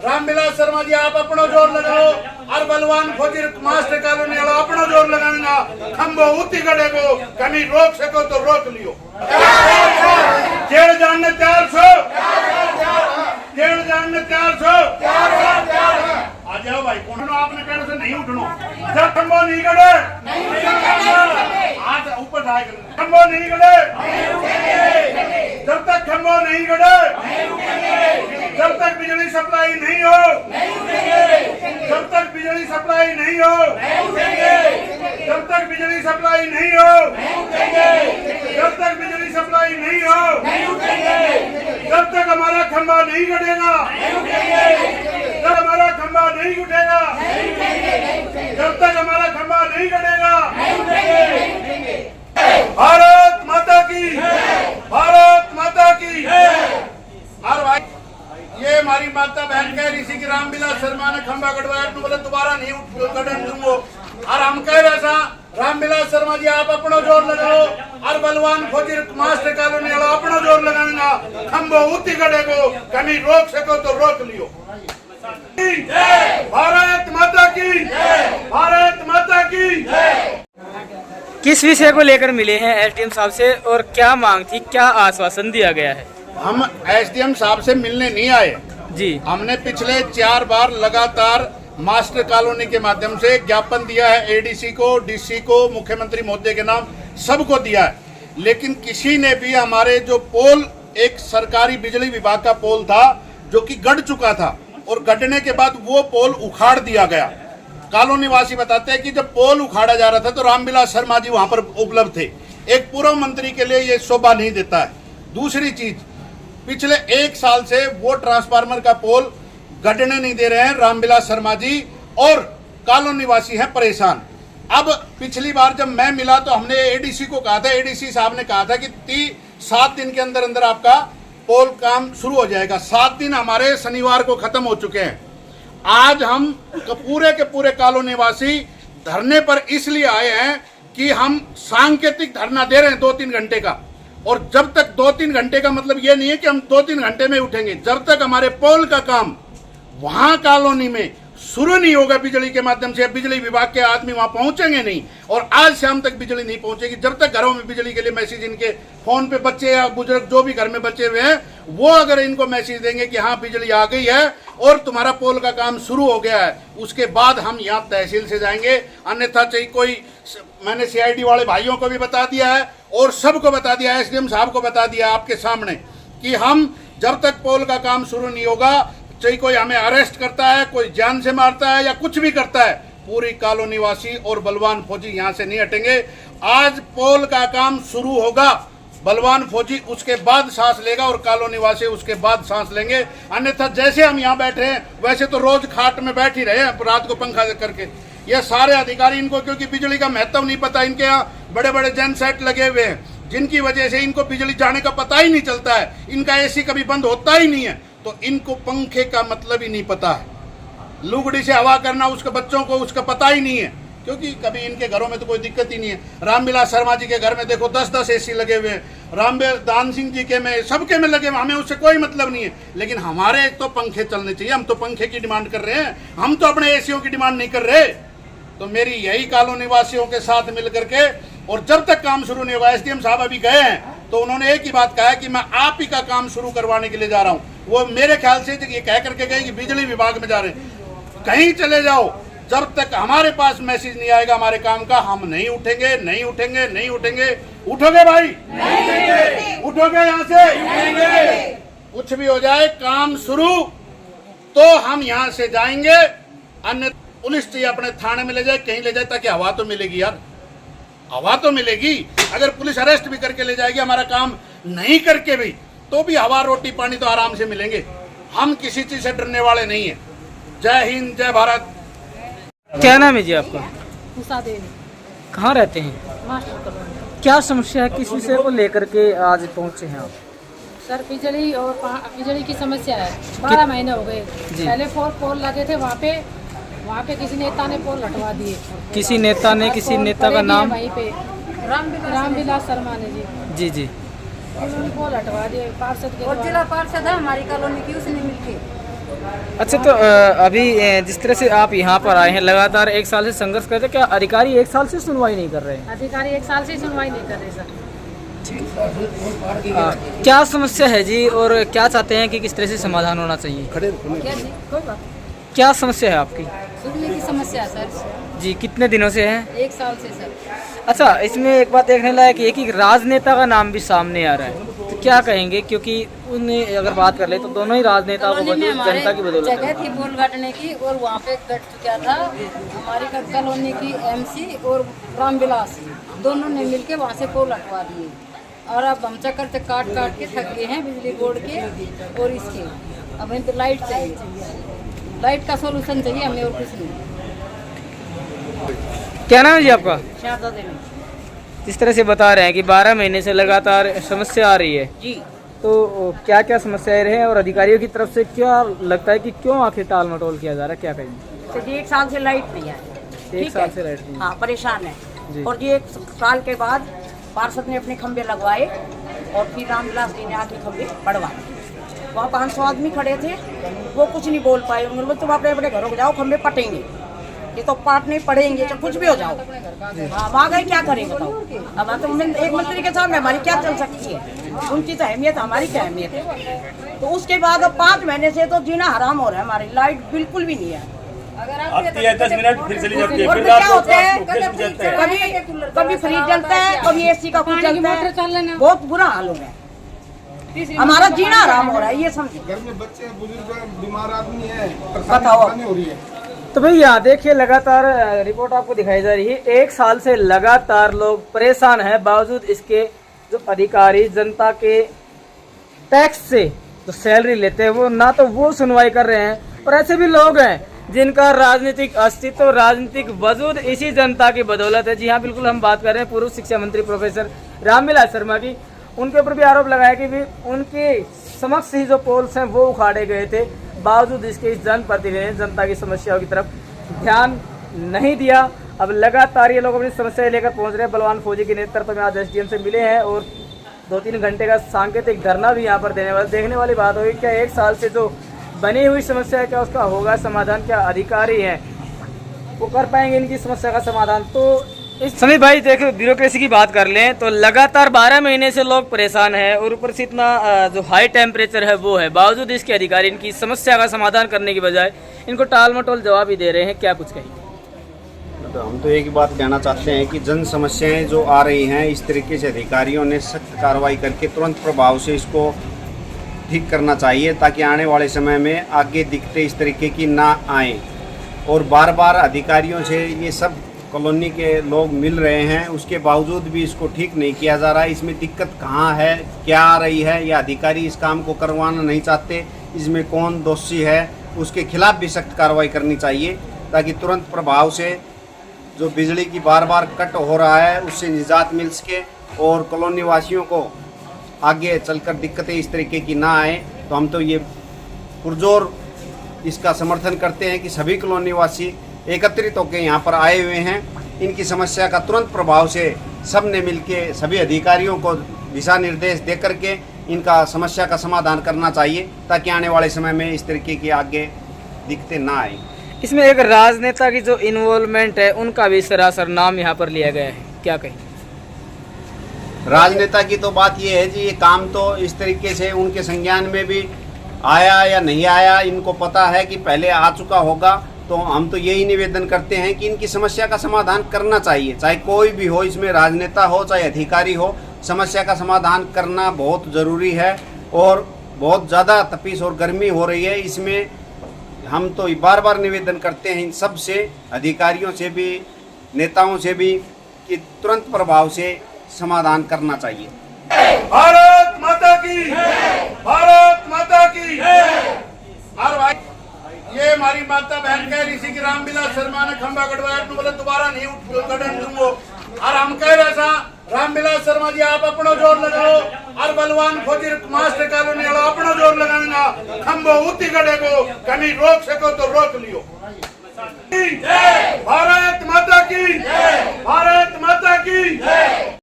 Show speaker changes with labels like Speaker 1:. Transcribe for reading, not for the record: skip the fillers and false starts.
Speaker 1: रामविलास शर्मा जी आप अपनो जोर लगाओ और बलवान फौजी मास्टर कॉलोनी वाला अपनो जोर लगाना खंबो उती गड़े को कहीं रोक सको तो रोक लियो। जेल जानने तैयार छो, जेल जानने तैयार छो, आ जाओ भाई। कौन आपने कहने से नहीं उठनो, जब खंबो नहीं गड़े हाथ ऊपर ढाई कर, खंबो नहीं गड़े जब तक खंबो नहीं गड़े, जब तक बिजली सप्लाई नहीं हो, जब तक बिजली सप्लाई नहीं हो, जब तक बिजली सप्लाई नहीं हो, जब तक बिजली सप्लाई नहीं हो, जब तक हमारा खंबा नहीं गड़ेगा, जब हमारा खंबा नहीं उठेगा, जब तक हमारा खंबा नहीं गड़ेगा। भारत माता की, भारत माता की। और भाई ये हमारी माता बहन कह रही थी कि रामविलास शर्मा ने खंबा गड़वाया तो बोले दोबारा नहीं गड़न दूंगो। और हम कह रहे सा रामविलास शर्मा जी आप अपनो जोर लगाओ और बलवान फौजी मास्टर कॉलोनी वाला अपनो जोर लगाना खंबो उती गड़े को कहीं रोक सको तो रोक लियो। भारत माता की, भारत माता की।
Speaker 2: किस विषय को लेकर मिले हैं एसडीएम साहब से और क्या मांग थी, क्या आश्वासन दिया गया है?
Speaker 1: हम एसडीएम साहब से मिलने नहीं आए
Speaker 2: जी।
Speaker 1: हमने पिछले 4 बार लगातार मास्टर कॉलोनी के माध्यम से ज्ञापन दिया है, एडीसी को, डीसी को, मुख्यमंत्री महोदय के नाम सबको दिया है, लेकिन किसी ने भी हमारे जो पोल, एक सरकारी बिजली विभाग का पोल था जो कि गड़ चुका था और गड़ने के बाद वो पोल उखाड़ दिया गया। कॉलोनी वासी बताते हैं कि जब पोल उखाड़ा जा रहा था तो रामविलास शर्मा जी वहां पर उपलब्ध थे। एक पूर्व मंत्री के लिए ये शोभा नहीं देता है। दूसरी चीज, पिछले 1 साल से वो ट्रांसफार्मर का पोल गड़ने नहीं दे रहे हैं रामविलास शर्मा जी और कॉलोनी वासी हैं परेशान। अब पिछली बार जब मैं मिला तो हमने एडीसी को कहा था, एडीसी साहब ने कहा था कि 7 दिन के अंदर अंदर आपका पोल काम शुरू हो जाएगा। 7 दिन हमारे शनिवार को खत्म हो चुके हैं। आज हम पूरे के पूरे कॉलोनी वासी धरने पर इसलिए आए हैं कि हम सांकेतिक धरना दे रहे हैं 2-3 घंटे का, और जब तक 2-3 घंटे का मतलब ये नहीं है कि हम 2-3 घंटे में उठेंगे, जब तक हमारे पोल का काम वहां कॉलोनी में शुरू नहीं होगा बिजली के माध्यम से, बिजली विभाग के आदमी वहां पहुंचेंगे नहीं और आज शाम तक बिजली नहीं पहुंचेगी। जब तक घरों में बिजली के लिए मैसेज इनके फोन पे बच्चे या बुजुर्ग जो भी घर में बचे हुए हैं वो अगर इनको मैसेज देंगे कि हाँ बिजली आ गई है और तुम्हारा पोल का काम शुरू हो गया है, उसके बाद हम यहाँ तहसील से जाएंगे। अन्यथा चाहिए कोई, मैंने सीआईडी वाले भाइयों को भी बता दिया है और सबको बता दिया है, एसडीएम साहब को बता दिया आपके सामने कि हम जब तक पोल का काम शुरू नहीं होगा, चाहे कोई हमें अरेस्ट करता है, कोई जान से मारता है या कुछ भी करता है, पूरी कॉलोनी वासी और बलवान फौजी यहाँ से नहीं हटेंगे। आज पोल का काम शुरू होगा, बलवान फौजी उसके बाद सांस लेगा और कॉलोनी वासी उसके बाद सांस लेंगे। अन्यथा जैसे हम यहाँ बैठे हैं वैसे तो रोज खाट में बैठ ही रहे हैं रात को पंखा करके। ये सारे अधिकारी इनको क्योंकि बिजली का महत्व नहीं पता, इनके यहाँ बड़े बड़े जेन सेट लगे हुए हैं जिनकी वजह से इनको बिजली जाने का पता ही नहीं चलता है। इनका एसी कभी बंद होता ही नहीं है, तो इनको पंखे का मतलब ही नहीं पता है। लुगड़ी से हवा करना उसके बच्चों को उसका पता ही नहीं है, क्योंकि कभी इनके घरों में तो कोई दिक्कत ही नहीं है। रामविलास शर्मा जी के घर में देखो 10-10 एसी लगे हुए हैं, दान सिंह जी के में, सबके में लगे हुए, हमें उससे कोई मतलब नहीं है। लेकिन हमारे तो पंखे चलने चाहिए, हम तो पंखे की डिमांड कर रहे हैं, हम तो अपने एसीओ की डिमांड नहीं कर रहे। तो मेरी यही कॉलोनी वासियों के साथ मिल करके, और जब तक काम शुरू नहीं होगा, एसडीएम साहब अभी गए हैं तो उन्होंने एक ही बात कहा है कि मैं आप ही का काम शुरू करवाने के लिए जा रहा हूं। वो मेरे ख्याल से ये कह करके गए कि बिजली विभाग में जा रहे हैं। कहीं चले जाओ, जब तक हमारे पास मैसेज नहीं आएगा हमारे काम का, हम नहीं उठेंगे, नहीं उठेंगे, नहीं उठेंगे। उठोगे भाई? नहीं। उठोगे यहाँ से? नहीं। कुछ भी हो जाए काम शुरू तो हम यहाँ से जाएंगे, अन्य पुलिस चाहिए अपने थाने में ले जाए, कहीं ले जाए, ताकि हवा तो मिलेगी यार, हवा तो मिलेगी। अगर पुलिस अरेस्ट भी करके ले जाएगी हमारा काम नहीं करके भी, तो भी हवा रोटी पानी तो आराम से मिलेंगे। हम किसी चीज से डरने वाले नहीं है। जय हिंद, जय भारत।
Speaker 2: क्या नाम है जी आपका?
Speaker 3: उषा देवी।
Speaker 2: कहाँ रहते हैं?
Speaker 3: Master colony.
Speaker 2: क्या समस्या है, किस विषय को लेकर के आज पहुँचे हैं आप?
Speaker 3: सर बिजली और बिजली की समस्या है। 12 महीने हो गए। पहले पोल लगे थे वहाँ पे किसी नेता ने पोल हटवा दिए।
Speaker 2: किसी नेता ने, किसी नेता का नाम?
Speaker 3: वहीं पे रामविलास शर्मा ने जी
Speaker 2: जी।
Speaker 3: उन्होंने पोल हटवा दिए। पार्षद के
Speaker 4: और जिला पार्षद है हमारी कॉलोनी की, उसने मिलके
Speaker 2: अच्छा, तो अभी जिस तरह से आप यहाँ पर आए हैं, लगातार एक साल से संघर्ष कर रहे हैं, क्या अधिकारी एक साल से सुनवाई नहीं कर रहे हैं?
Speaker 3: अधिकारी 1 साल से सुनवाई नहीं कर रहे सर।
Speaker 2: क्या समस्या है जी, और क्या चाहते हैं कि किस तरह से समाधान होना चाहिए?
Speaker 3: क्या जी, कोई बात
Speaker 2: क्या समस्या है आपकी?
Speaker 3: सुनने की समस्या है सर।
Speaker 2: जी, कितने दिनों से है?
Speaker 3: 1 साल से सर।
Speaker 2: अच्छा, इसमें एक बात देखने लायक है कि राजनेता का नाम भी सामने आ रहा है, तो क्या कहेंगे? क्योंकि उन्हें अगर बात कर ले तो दोनों ही राजनेताओं को
Speaker 4: कॉलोनी में हमारे
Speaker 2: जनता की बदौलत
Speaker 4: जगह
Speaker 2: है।
Speaker 4: थी पोल काटने की और वहाँ पे कट चुका था। हमारी कॉलोनी की एमसी और रामविलास दोनों ने मिलके वहाँ से पोल हटवा दिए और अब हम चक्कर से काट के थक गए हैं बिजली बोर्ड के और इसके। अब हमें तो लाइट चाहिए, लाइट का सोल्यूशन चाहिए हमें और कुछ नहीं।
Speaker 2: क्या नाम है जी आपका?
Speaker 4: शारदा देवी
Speaker 2: जिस तरह से बता रहे हैं कि 12 महीने से लगातार समस्या आ रही है,
Speaker 4: जी।
Speaker 2: तो क्या क्या समस्याएं रहे हैं और अधिकारियों की तरफ से क्या लगता है कि क्यों आखिर टाल मटोल किया जा रहा है? क्या कहेंगे?
Speaker 4: तो जी 1 साल से लाइट नहीं है,
Speaker 2: एक साल से लाइट नहीं है।
Speaker 4: हाँ परेशान है।
Speaker 2: जी।
Speaker 4: और जी 1 साल के बाद पार्षद ने अपने खंबे लगवाए और फिर रामविलास जी ने आके खंबे बढ़वाए। वहाँ 500 आदमी खड़े थे, वो कुछ नहीं बोल पाए। उन्होंने बोला तुम अपने अपने घरों को जाओ, खंबे पटेंगे, ये तो पाट नहीं पड़ेंगे, चाहे कुछ भी हो जाओ। हाँ वहाँ गए क्या करें बताओ? अब तो एक मंत्री के सामने हमारी क्या चल सकती है? उनकी तो अहमियत, हमारी क्या अहमियत है? तो उसके बाद अब 5 महीने से तो जीना हराम हो रहा है, हमारी लाइट बिल्कुल भी नहीं है।
Speaker 5: आती है 10 मिनट फिर चली जाती है,
Speaker 4: और
Speaker 5: फिर
Speaker 4: फिर
Speaker 5: रात
Speaker 4: क्या
Speaker 5: को
Speaker 4: होता है,
Speaker 5: फिर जलता है।
Speaker 4: कभी फ्रिज जलता है, कभी एसी का कुछ
Speaker 3: पानी की
Speaker 4: जलता
Speaker 3: मोटर चल
Speaker 4: है,
Speaker 3: लेना।
Speaker 4: बहुत बुरा हाल हो गया। हमारा जीना हराम हो रहा है, ये समझिए।
Speaker 6: घर में बच्चे बुजुर्ग बीमार आदमी है,
Speaker 4: बताओ।
Speaker 6: परेशानी हो रही है।
Speaker 2: तो भाई यहाँ देखिए, लगातार रिपोर्ट आपको दिखाई जा रही है, 1 साल से लगातार लोग परेशान हैं, बावजूद इसके जो अधिकारी जनता के टैक्स से जो सैलरी लेते हैं वो ना तो वो सुनवाई कर रहे हैं, और ऐसे भी लोग हैं जिनका राजनीतिक अस्तित्व, राजनीतिक वजूद इसी जनता की बदौलत है। जी हाँ, बिल्कुल हम बात कर रहे हैं पूर्व शिक्षा मंत्री प्रोफेसर रामविलास शर्मा की। उनके ऊपर भी आरोप लगाया कि भी उनके समक्ष ही जो पोल्स हैं वो उखाड़े गए थे, बावजूद इसके इस जनप्रतिनिधि ने जनता की समस्याओं की तरफ ध्यान नहीं दिया। अब लगातार ये लोग अपनी समस्याएं लेकर पहुंच रहे हैं। बलवान फौजी के नेतृत्व में आज एसडीएम से मिले हैं और 2-3 घंटे का सांकेतिक धरना भी यहाँ पर देने वाले। देखने वाली बात होगी क्या 1 साल से जो बनी हुई समस्या है क्या उसका होगा समाधान? क्या अधिकारी हैं वो कर पाएंगे इनकी समस्या का समाधान? तो इस समय भाई देखो, ब्यूरोक्रेसी की बात कर लें तो लगातार 12 महीने से लोग परेशान हैं और ऊपर से इतना जो हाई टेम्परेचर है वो है, बावजूद इसके अधिकारी इनकी समस्या का समाधान करने की बजाय इनको टाल मटोल जवाब ही दे रहे हैं। क्या कुछ कहेंगे?
Speaker 7: तो हम तो एक ही बात कहना चाहते हैं कि जन समस्याएं जो आ रही हैं, इस तरीके से अधिकारियों ने सख्त कार्रवाई करके तुरंत प्रभाव से इसको ठीक करना चाहिए, ताकि आने वाले समय में आगे दिक्कतें इस तरीके की ना आएँ। और बार बार अधिकारियों से ये सब कॉलोनी के लोग मिल रहे हैं, उसके बावजूद भी इसको ठीक नहीं किया जा रहा है। इसमें दिक्कत कहाँ है, क्या आ रही है, या अधिकारी इस काम को करवाना नहीं चाहते, इसमें कौन दोषी है, उसके खिलाफ भी सख्त कार्रवाई करनी चाहिए, ताकि तुरंत प्रभाव से जो बिजली की बार बार कट हो रहा है उससे निजात मिल सके और कॉलोनी वासियों को आगे चलकर दिक्कतें इस तरीके की ना आए। तो हम तो ये पुरजोर इसका समर्थन करते हैं कि सभी कॉलोनी वासी एकत्रित होकर यहाँ पर आए हुए हैं। इनकी समस्या का तुरंत प्रभाव से सब ने मिलके सभी अधिकारियों को दिशा निर्देश दे करके इनका समस्या का समाधान करना चाहिए, ताकि आने वाले समय में इस तरीके की आगे दिक्कतें ना आए।
Speaker 2: इसमें एक राजनेता की जो इन्वॉल्वमेंट है उनका भी सरासर नाम यहाँ पर लिया गया है, क्या कहें?
Speaker 7: राजनेता की तो बात ये है जी, ये काम तो इस तरीके से उनके संज्ञान में भी आया या नहीं आया, इनको पता है कि पहले आ चुका होगा। तो हम तो यही निवेदन करते हैं कि इनकी समस्या का समाधान करना चाहिए, चाहे कोई भी हो, इसमें राजनेता हो चाहे अधिकारी हो, समस्या का समाधान करना बहुत ज़रूरी है। और बहुत ज़्यादा तपीस और गर्मी हो रही है, इसमें हम तो बार बार निवेदन करते हैं इन सब से, अधिकारियों से भी, नेताओं से भी, कि तुरंत प्रभाव से समाधान करना चाहिए।
Speaker 1: भारत माता की, भारत माता की। और भाई ये हमारी माता बहन कह रही थी कि रामविलास शर्मा ने खंबा गड़वाया, तो बोले दोबारा नहीं गठन दूंगो। और हम कह रहे था रामविलास शर्मा जी आप अपनो जोर लगाओ, और बलवान फौजी मास्टर कॉलोनी वाला अपनो जोर लगाएगा, खंबो उती गड़े को कहीं रोक सको तो रोक लियो। भारत माता की, भारत माता की।